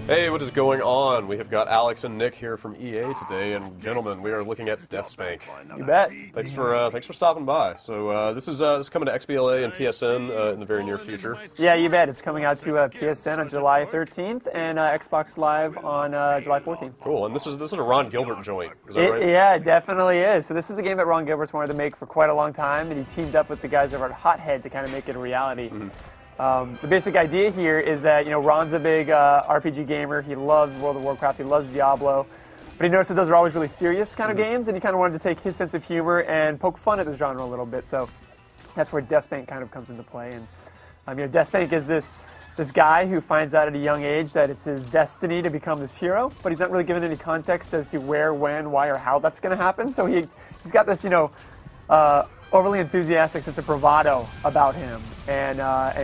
Hey, what is going on? We have got Alex and Nick here from EA today, and gentlemen, we are looking at DeathSpank. You bet. Thanks for stopping by. So this is coming to XBLA and PSN in the very near future. Yeah, you bet. It's coming out to PSN on July 13th and Xbox Live on July 14th. Cool. And this is a Ron Gilbert joint. Is that right? Yeah, it definitely is. So this is a game that Ron Gilbert's wanted to make for quite a long time, and he teamed up with the guys over at Hothead to kind of make it a reality. The basic idea here is that, Ron's a big RPG gamer. He loves World of Warcraft. He loves Diablo. But he noticed that those are always really serious kind of games, and he kind of wanted to take his sense of humor and poke fun at the genre a little bit. So that's where DeathSpank kind of comes into play. And DeathSpank is this guy who finds out at a young age that it's his destiny to become this hero, but he's not really given any context as to where, when, why, or how that's going to happen. So he's got this, overly enthusiastic sense of bravado about him, and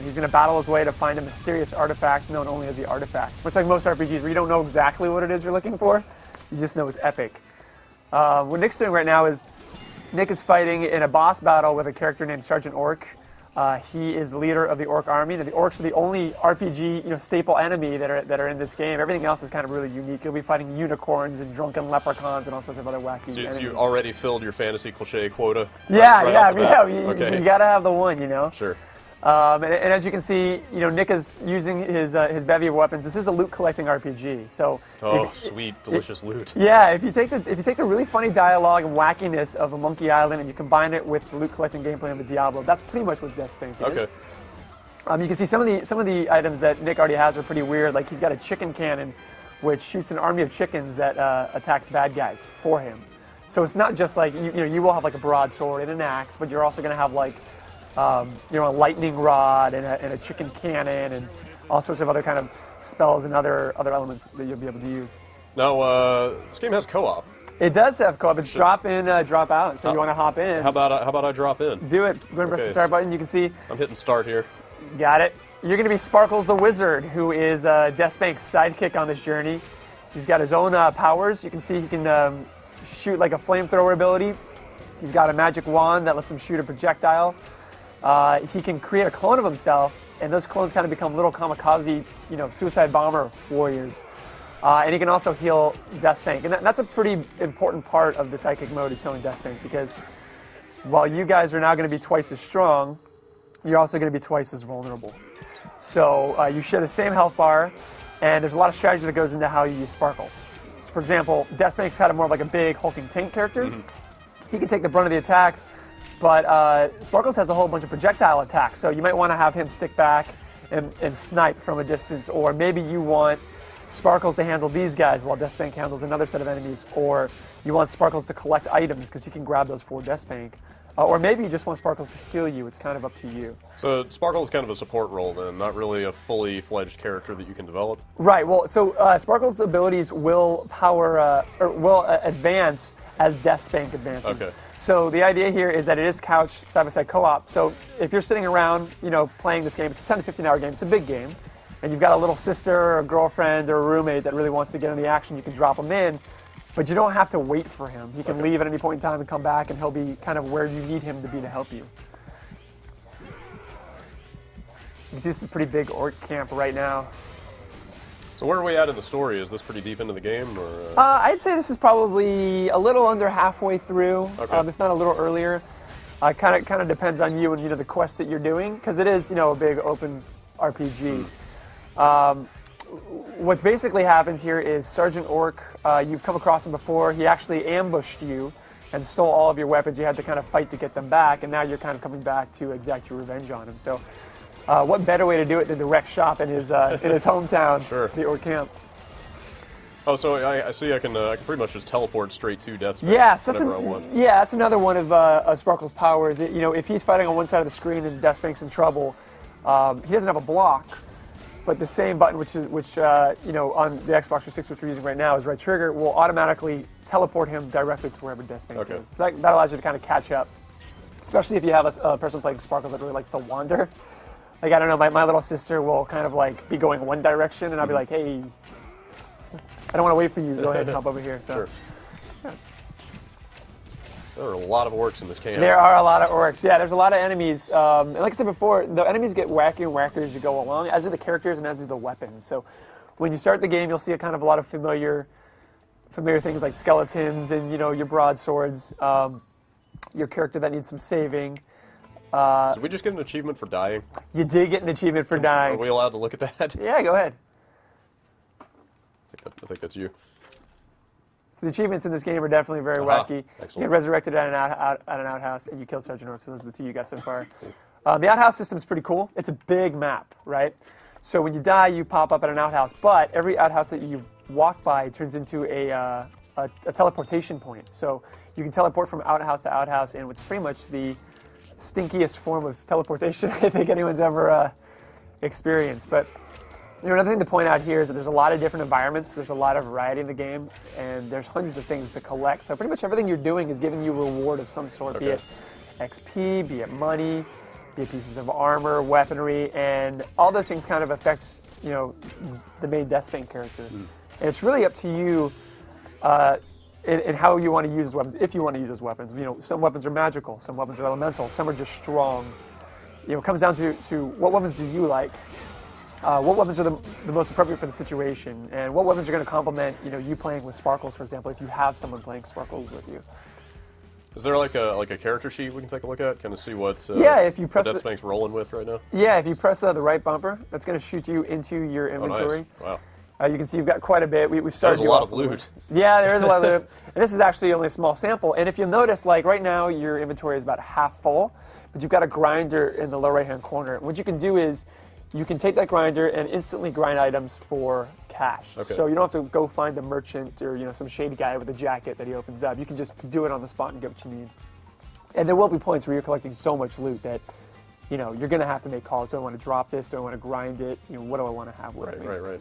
he's going to battle his way to find a mysterious artifact known only as the Artifact. Much like most RPGs, where you don't know exactly what it is you're looking for, you just know it's epic. What Nick's doing right now is Nick is fighting in a boss battle with a character named Sergeant Orc. He is the leader of the Orc army, and the Orcs are the only RPG staple enemy that are in this game. Everything else is kind of really unique. You'll be fighting unicorns and drunken leprechauns and all sorts of other wacky enemies. So you already filled your fantasy cliche quota? You gotta have the one, Sure. And as you can see, Nick is using his bevy of weapons. This is a loot collecting RPG. So sweet, delicious loot. Yeah, if you take the really funny dialogue and wackiness of a Monkey Island and you combine it with the loot collecting gameplay of a Diablo, that's pretty much what DeathSpank is. Okay. You can see some of the items that Nick already has are pretty weird. Like he's got a chicken cannon, which shoots an army of chickens that attacks bad guys for him. So it's not just like you will have like a broadsword and an axe, but you're also going to have like a lightning rod and a chicken cannon and all sorts of other kind of spells and other elements that you'll be able to use. Now, this game has co-op. It does have co-op. It's drop in, drop out. So you want to hop in? How about I drop in? Do it. Go and press the start button. You can see. I'm hitting start here. Got it. You're going to be Sparkles the Wizard, who is DeathSpank's sidekick on this journey. He's got his own powers. You can see he can shoot like a flamethrower ability. He's got a magic wand that lets him shoot a projectile. He can create a clone of himself, and those clones kind of become little kamikaze, suicide bomber warriors. And he can also heal DeathSpank, and that's a pretty important part of the psychic mode is healing DeathSpank, because while you guys are now going to be twice as strong, you're also going to be twice as vulnerable. So you share the same health bar, and there's a lot of strategy that goes into how you use Sparkles. So for example, DeathSpank's kind of more like a big hulking tank character. He can take the brunt of the attacks. But Sparkles has a whole bunch of projectile attacks, so you might want to have him stick back and snipe from a distance, or maybe you want Sparkles to handle these guys while DeathSpank handles another set of enemies, or you want Sparkles to collect items because he can grab those for DeathSpank, or maybe you just want Sparkles to heal you. It's kind of up to you. So Sparkle is kind of a support role then, not really a fully fledged character that you can develop? Right, well, so Sparkle's abilities will advance as DeathSpank advances. Okay. So the idea here is that it is couch side-by-side co-op. So if you're sitting around, playing this game, it's a 10 to 15-hour game. It's a big game. And you've got a little sister or a girlfriend or a roommate that really wants to get in the action. You can drop him in, but you don't have to wait for him. He can leave at any point in time and come back, and he'll be kind of where you need him to be to help you. You can see this is a pretty big orc camp right now. So where are we at in the story? Is this pretty deep into the game? Or, I'd say this is probably a little under halfway through, if not a little earlier. Kind of depends on you and the quests that you're doing, because it is a big open RPG. What's basically happened here is Sergeant Orc, you've come across him before. He actually ambushed you and stole all of your weapons. You had to kind of fight to get them back, and now you're kind of coming back to exact your revenge on him. So. What better way to do it than to wreck shop in his hometown, Sure. the Orc camp? Oh, so I see I can pretty much just teleport straight to DeathSpank whenever I want. Yeah, that's another one of Sparkle's powers. If he's fighting on one side of the screen and DeathSpank's in trouble, he doesn't have a block, but the same button, which on the Xbox 360, which we're using right now, is right trigger, will automatically teleport him directly to wherever DeathSpank is. So that allows you to kind of catch up, especially if you have a person playing Sparkles that really likes to wander. Like, I don't know, my little sister will kind of like be going one direction, and I'll be like, hey, I don't want to wait for you. Go ahead and hop over here. So. Sure. Yeah. There are a lot of orcs in this camp. There are a lot of orcs. Yeah, there's a lot of enemies. And like I said before, the enemies get wackier and wackier as you go along, as do the characters and as do the weapons. So when you start the game, you'll see a kind of a lot of familiar things like skeletons and your broadswords. Your character that needs some saving. Did we just get an achievement for dying? You did get an achievement for dying. Are we allowed to look at that? Yeah, go ahead. I think that's you. So the achievements in this game are definitely very wacky. Excellent. You get resurrected at an outhouse, and you kill Sergeant Orc. So those are the two you got so far. The outhouse system is pretty cool. It's a big map, right? So when you die, you pop up at an outhouse. But every outhouse that you walk by turns into a teleportation point. So you can teleport from outhouse to outhouse, and it's pretty much the stinkiest form of teleportation I think anyone's ever experienced. But another thing to point out here is that there's a lot of different environments. There's a lot of variety in the game, and there's hundreds of things to collect. So pretty much everything you're doing is giving you a reward of some sort, be it XP, be it money, be it pieces of armor, weaponry, and all those things kind of affect the main DeathSpank character. And it's really up to you in how you want to use those weapons, if you want to use those weapons. Some weapons are magical, some weapons are elemental, some are just strong. It comes down to what weapons do you like, what weapons are the most appropriate for the situation, and what weapons are going to complement you playing with Sparkles, for example, if you have someone playing Sparkles with you. Is there like a character sheet we can take a look at, kind of see what if you press DeathSpank's rolling with right now? Yeah, if you press the right bumper, that's going to shoot you into your inventory. Oh, nice. Wow. You can see you've got quite a bit. We've started. There's a lot of loot. Yeah, there is a lot of loot. And this is actually only a small sample. And if you'll notice, like right now, your inventory is about half full, but you've got a grinder in the lower right-hand corner. What you can do is you can take that grinder and instantly grind items for cash. Okay. So you don't have to go find a merchant or some shady guy with a jacket that he opens up. You can just do it on the spot and get what you need. And there will be points where you're collecting so much loot that you're going to have to make calls. Do I want to drop this? Do I want to grind it? What do I want to have with me? Right.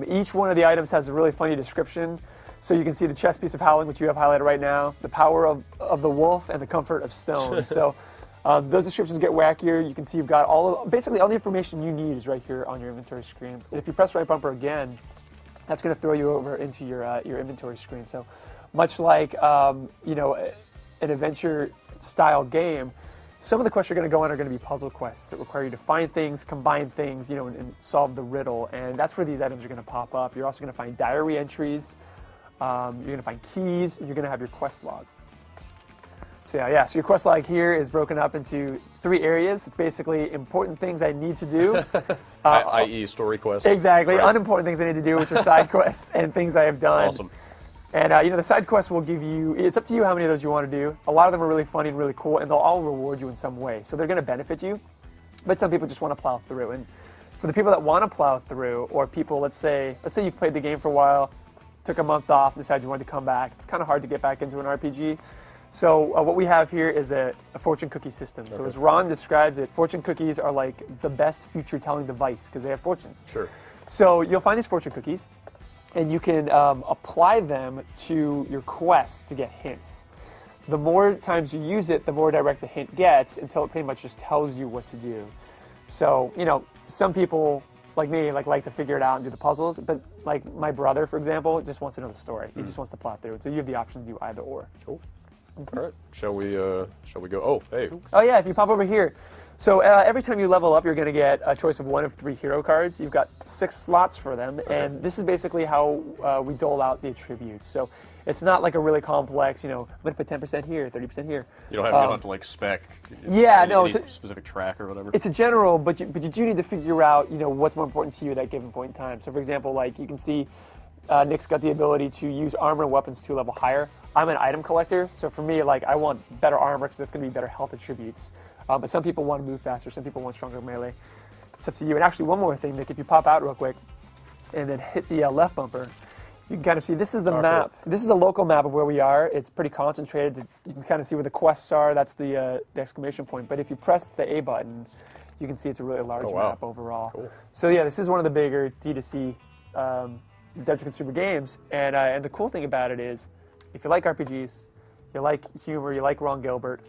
Each one of the items has a really funny description. So you can see the chest piece of howling, which you have highlighted right now, the power of the wolf, and the comfort of stone. So those descriptions get wackier. You can see you've got basically all the information you need is right here on your inventory screen. And if you press right bumper again, that's going to throw you over into your inventory screen. So much like an adventure-style game, some of the quests you're going to go on are going to be puzzle quests that require you to find things, combine things, and solve the riddle. And that's where these items are going to pop up. You're also going to find diary entries. You're going to find keys. And you're going to have your quest log. So so your quest log here is broken up into 3 areas. It's basically important things I need to do. I.e. story quests. Exactly. Right. Unimportant things I need to do, which are side quests and things I have done. Awesome. And the side quests will give you, it's up to you how many of those you want to do. A lot of them are really funny and really cool, and they'll all reward you in some way. So they're going to benefit you, but some people just want to plow through. And for the people that want to plow through, or people, let's say you've played the game for a while, took a month off, decided you wanted to come back. It's kind of hard to get back into an RPG. So what we have here is a fortune cookie system. Okay. So as Ron describes it, fortune cookies are like the best future-telling device because they have fortunes. Sure. So you'll find these fortune cookies, and you can apply them to your quests to get hints. The more times you use it, the more direct the hint gets until it pretty much just tells you what to do. So, some people, like me, like to figure it out and do the puzzles, but like my brother, for example, just wants to know the story. He just wants to plot through it. So you have the option to do either or. Cool. All right. Shall we go? Oh, hey. Oh, yeah, if you pop over here. So every time you level up, you're going to get a choice of 1 of 3 hero cards. You've got 6 slots for them, and this is basically how we dole out the attributes. So it's not like a really complex, I'm going to put 10% here, 30% here. You don't have to like spec any specific track or whatever. It's a general, but you do need to figure out, what's more important to you at that given point in time. So for example, like you can see Nick's got the ability to use armor and weapons 2 level higher. I'm an item collector, so for me, like I want better armor because that's going to be better health attributes. But some people want to move faster, some people want stronger melee. It's up to you. And actually, one more thing, Nick, if you pop out real quick and then hit the left bumper, you can kind of see this is the map. Cool. This is the local map of where we are. It's pretty concentrated. You can kind of see where the quests are. That's the exclamation point. But if you press the A button, you can see it's a really large map overall. Cool. So yeah, this is one of the bigger D2C direct-to-consumer games. And the cool thing about it is, if you like RPGs, you like humor, you like Ron Gilbert,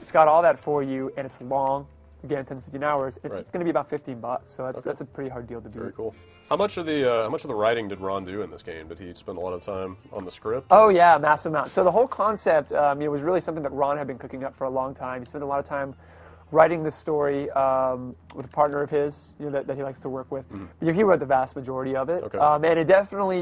it's got all that for you, and it's long. Again, 10 to 15 hours. It's going to be about $15, so that's a pretty hard deal to beat. Very cool. How much of the writing did Ron do in this game? Did he spend a lot of time on the script? Oh yeah, massive amount. So the whole concept, was really something that Ron had been cooking up for a long time. He spent a lot of time writing this story with a partner of his, that he likes to work with. He wrote the vast majority of it. Okay. And it definitely,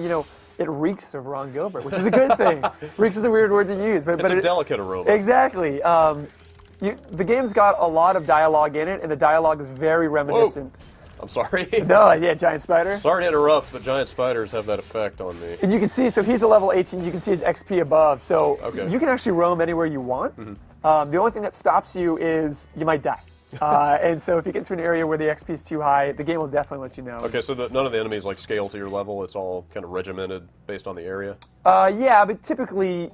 it reeks of Ron Gilbert, which is a good thing. Reeks is a weird word to use, but it's a delicate aroma. Exactly. The game's got a lot of dialogue in it, and the dialogue is very reminiscent. Whoa. I'm sorry. No, yeah, giant spider. Sorry to interrupt, but giant spiders have that effect on me. And you can see, so he's a level 18, you can see his XP above, so Okay. you can actually roam anywhere you want. The only thing that stops you is you might die. And so if you get to an area where the XP is too high, the game will definitely let you know. Okay, so none of the enemies like scale to your level. It's all kind of regimented based on the area. Yeah, but typically,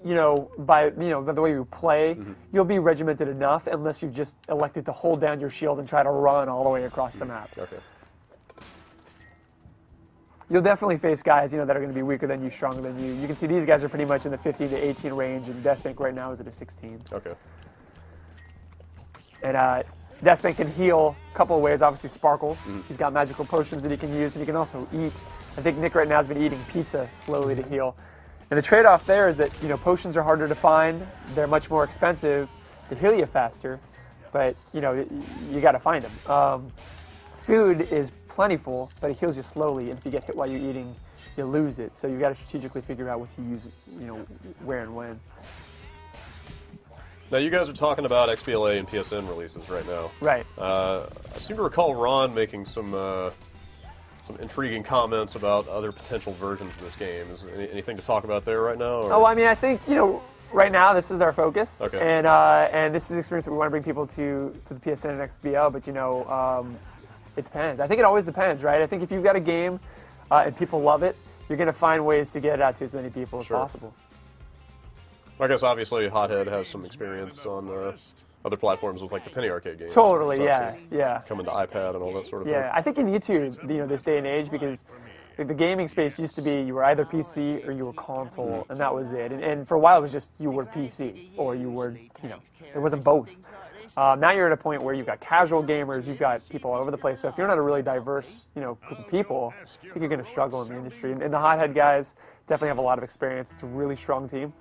by the way you play, you'll be regimented enough unless you just elected to hold down your shield and try to run all the way across the map. Okay. You'll definitely face guys, that are going to be weaker than you, stronger than you. You can see these guys are pretty much in the 15 to 18 range, and DeathSpank right now is at a 16. Okay. And DeathSpank can heal a couple of ways. Obviously, sparkles. He's got magical potions that he can use, and he can also eat. I think Nick right now has been eating pizza slowly to heal. And the trade-off there is that potions are harder to find. They're much more expensive. They heal you faster, but you got to find them. Food is plentiful, but it heals you slowly, and if you get hit while you're eating, you lose it. So you got to strategically figure out what to use, where and when. Now you guys are talking about XBLA and PSN releases right now. Right. I seem to recall Ron making some intriguing comments about other potential versions of this game. Is anything to talk about there right now? Or? Oh, I mean, I think right now this is our focus, Okay. and this is the experience that we want to bring people to the PSN and XBL. But it depends. I think it always depends, right? I think if you've got a game and people love it, you're going to find ways to get it out to as many people as possible. I guess obviously Hothead has some experience on other platforms with like the penny arcade games. Totally, and stuff, yeah. Coming to iPad and all that sort of thing. Yeah, I think you need to, this day and age, because the gaming space used to be you were either PC or you were console, and that was it. And for a while it was just you were PC or you were, it wasn't both. Now you're at a point where you've got casual gamers, you've got people all over the place. So if you're not a really diverse, group of people, I think you're going to struggle in the industry. And the Hothead guys definitely have a lot of experience. It's a really strong team.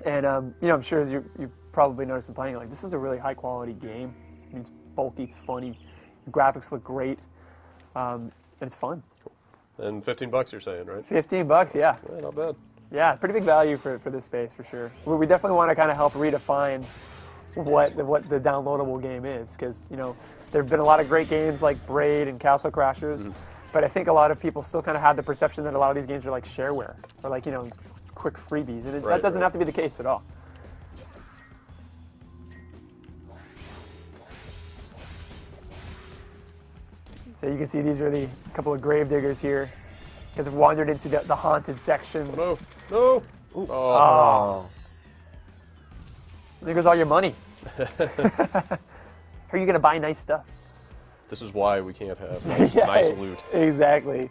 And, I'm sure as you probably noticed in playing, like, this is a really high-quality game. I mean, it's bulky, it's funny, the graphics look great, and it's fun. Cool. And $15 you're saying, right? $15, yeah. Yeah, not bad. Yeah, pretty big value for this space, for sure. We definitely want to kind of help redefine what the downloadable game is, because, there have been a lot of great games like Braid and Castle Crashers, but I think a lot of people still kind of have the perception that a lot of these games are like shareware, or like, quick freebies, and that doesn't have to be the case at all. So you can see these are the couple of grave diggers here. You guys have wandered into the haunted section. No, no. Ooh. Oh. There goes all your money. How are you going to buy nice stuff? This is why we can't have nice loot. Exactly.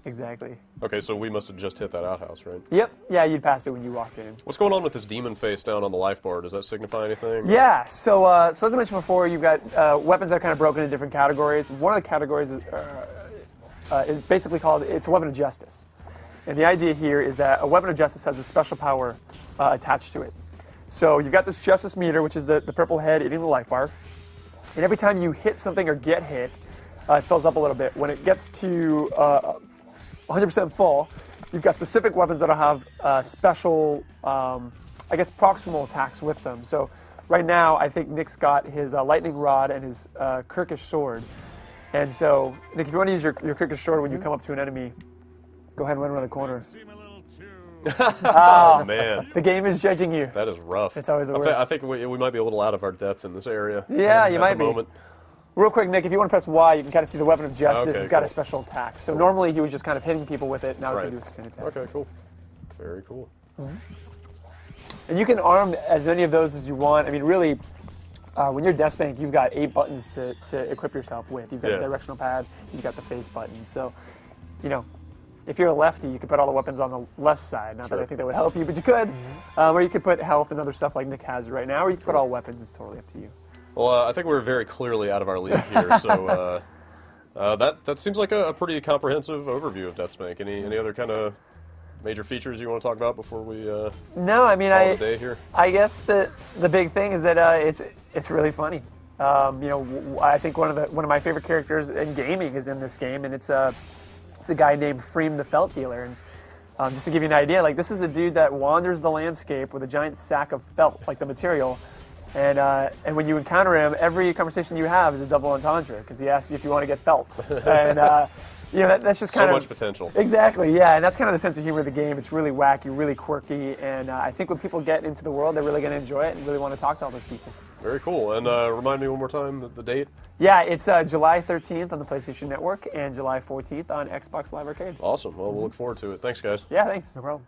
Exactly. Okay, so we must have just hit that outhouse, right? Yep. Yeah, you'd passed it when you walked in. What's going on with this demon face down on the life bar? Does that signify anything? Yeah. So as I mentioned before, you've got weapons that are kind of broken into different categories. One of the categories is basically called, it's a weapon of justice. And the idea here is that a weapon of justice has a special power attached to it. So you've got this justice meter, which is the purple head eating the life bar. And every time you hit something or get hit, it fills up a little bit. When it gets to 100% full, you've got specific weapons that'll have special, proximal attacks with them. So right now, I think Nick's got his lightning rod and his Kirkish sword. And so, Nick, if you want to use your Kirkish sword when you come up to an enemy, go ahead and run around the corner. Oh, man. The game is judging you. That is rough. It's always the worst. I think we might be a little out of our depth in this area. Yeah, you might be. Moment. Real quick, Nick, if you want to press Y, you can kind of see the weapon of justice. Okay, it's got cool. a special attack. So normally he was just kind of hitting people with it. Now he can do a spin attack. Okay, cool. Very cool. And you can arm as many of those as you want. I mean, really, when you're DeathSpank, you've got 8 buttons to equip yourself with. You've got the directional pad, you've got the face button. So, if you're a lefty, you could put all the weapons on the left side. Not that I think that would help you, but you could. Or you could put health and other stuff like Nick has right now, or you could put all weapons. It's totally up to you. Well, I think we're very clearly out of our league here, so that seems like a pretty comprehensive overview of DeathSpank. Any other kind of major features you want to talk about before we No, I mean, call it a day here? I guess the big thing is that it's really funny. I think one of my favorite characters in gaming is in this game, and it's a guy named Freem the Felt Dealer. And just to give you an idea, like this is the dude that wanders the landscape with a giant sack of felt, like the material. And when you encounter him, every conversation you have is a double entendre because he asks you if you want to get felt. And that's just kind of so much potential. Exactly, yeah, and that's kind of the sense of humor of the game. It's really wacky, really quirky, and I think when people get into the world, they're really going to enjoy it and really want to talk to all those people. Very cool. And remind me one more time the date. Yeah, it's July 13th on the PlayStation Network and July 14th on Xbox Live Arcade. Awesome. Well, we'll look forward to it. Thanks, guys. Yeah, thanks. No problem.